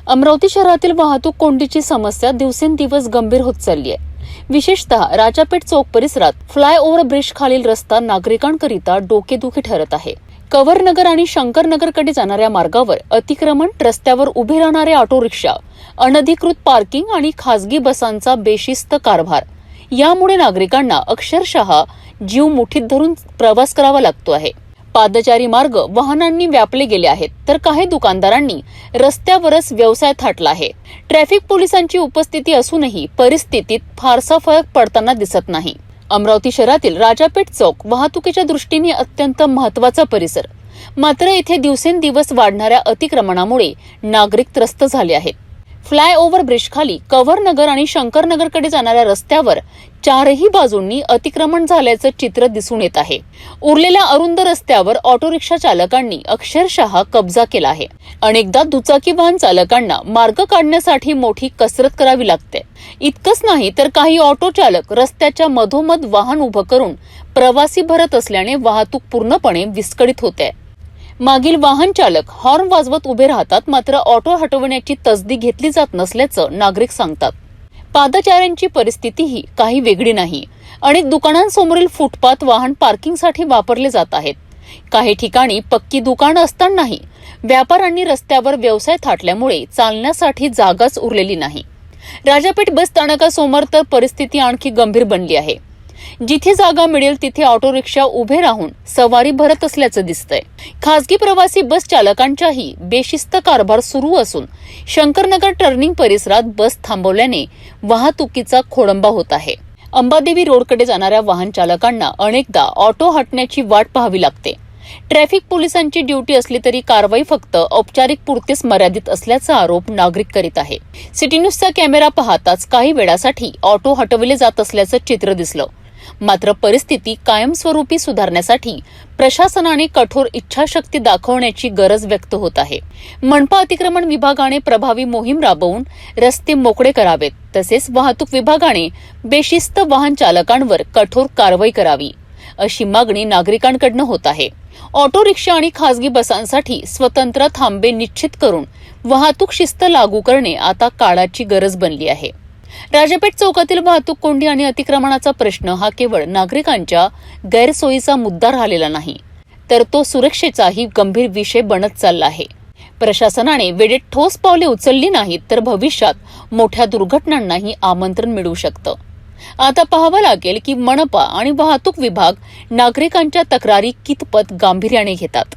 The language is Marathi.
अमरावती शहरातील वाहतूक कोंडीची समस्या दिवसेंदिवस गंभीर होत चालली आहे। विशेषतः राजापेठ चौक परिसरात फ्लायओव्हर ब्रिज खालील रस्ता नागरिकांकरिता डोकेदुखी ठरत आहे। कवरनगर आणि शंकरनगरकडे जाणाऱ्या मार्गावर अतिक्रमण, रस्त्यावर उभे राहणारे ऑटो रिक्षा, अनधिकृत पार्किंग आणि खासगी बसांचा बेशिस्त कारभार यामुळे नागरिकांना अक्षरशः जीव मुठीत धरून प्रवास करावा लागतो आहे। पादचारी मार्ग वाहनांनी व्यापले गेले आहेत, तर काही दुकानदारांनी रस्त्यावरच व्यवसाय थाटला आहे। ट्रॅफिक पोलिसांची उपस्थिती असूनही परिस्थितीत फारसा फरक पडताना दिसत नाही। अमरावती शहरातील राजापेठ चौक वाहतुकीच्या दृष्टीने अत्यंत महत्त्वाचा परिसर, मात्र येथे दिवसेंदिवस वाढणाऱ्या अतिक्रमणामुळे नागरिक त्रस्त झाले आहेत। फ्लायओव्हर ब्रिज खाली कवरनगर आणि शंकरनगरकडे जाणाऱ्या रस्त्यावर चारही बाजूंनी अतिक्रमण झाल्याचं चित्र दिसून येत आहे। उरलेल्या अरुंद रस्त्यावर ऑटो रिक्षा चालकांनी अक्षरशः कब्जा केला आहे। अनेकदा दुचाकी वाहन चालकांना मार्ग काढण्यासाठी मोठी कसरत करावी लागते। इतकंच नाही तर काही ऑटो चालक रस्त्याच्या मधोमध वाहन उभं करून प्रवासी भरत असल्याने वाहतूक पूर्णपणे विस्कळीत होते। मागील वाहन चालक हॉर्न वाजवत उभे राहतात, मात्र ऑटो हटवण्याची तसदी घेतली जात नसल्याचं नागरिक सांगतात। पादचाऱ्यांची परिस्थितीही काही वेगळी नाही। अनेक दुकानांसमोरील फुटपाथ वाहन पार्किंगसाठी वापरले जात आहेत। काही ठिकाणी पक्की दुकानं असतानाही व्यापाऱ्यांनी रस्त्यावर व्यवसाय थाटल्यामुळे चालण्यासाठी जागाच उरलेली नाही। राजापेठ बस स्थानकासमोर तर परिस्थिती आणखी गंभीर बनली आहे। जिथे जागा मिळेल तिथे ऑटो रिक्षा उभे राहून सवारी भरत असल्याचं दिसतंय। खासगी प्रवासी बस चालकांचाही बेशिस्त कारभार सुरू असून शंकरनगर टर्निंग परिसरात बस थांबवल्याने वाहतुकीचा खोळंबा होत आहे। अंबादेवी रोडकडे जाणाऱ्या वाहन चालकांना अनेकदा ऑटो हटण्याची वाट पाहावी लागते। ट्रॅफिक पोलिसांची ड्युटी असली तरी कारवाई फक्त औपचारिक पुरतेच मर्यादित असल्याचा आरोप नागरिक करीत आहे। सिटी न्यूजचा कॅमेरा पाहताच काही वेळासाठी ऑटो हटवले जात असल्याचं चित्र दिसलं, मात्र परिस्थिती कायमस्वरूपी सुधारण्यासाठी प्रशासनाने कठोर इच्छाशक्ती दाखवण्याची गरज व्यक्त होत आहे। मनपा अतिक्रमण विभागाने प्रभावी मोहीम राबवून रस्ते मोकळे करावेत, तसेच वाहतूक विभागाने बेशिस्त वाहन चालकांवर कठोर कारवाई करावी, अशी मागणी नागरिकांकडून होत आहे। ऑटो रिक्षा आणि खासगी बसांसाठी स्वतंत्र थांबे निश्चित करून वाहतूक शिस्त लागू करणे आता काळाची गरज बनली आहे। राजापेठ चौकातील वाहतूक कोंडी आणि अतिक्रमणाचा प्रश्न हा केवळ नागरिकांच्या गैरसोयीचा मुद्दा राहिलेला नाही, तर तो सुरक्षेचाही गंभीर विषय बनत चालला आहे। प्रशासनाने वेळेत ठोस पावले उचलली नाहीत तर भविष्यात मोठ्या दुर्घटनांनाही आमंत्रण मिळू शकतं। आता पाहावं लागेल की मनपा आणि वाहतूक विभाग नागरिकांच्या तक्रारी कितपत गांभीर्याने घेतात।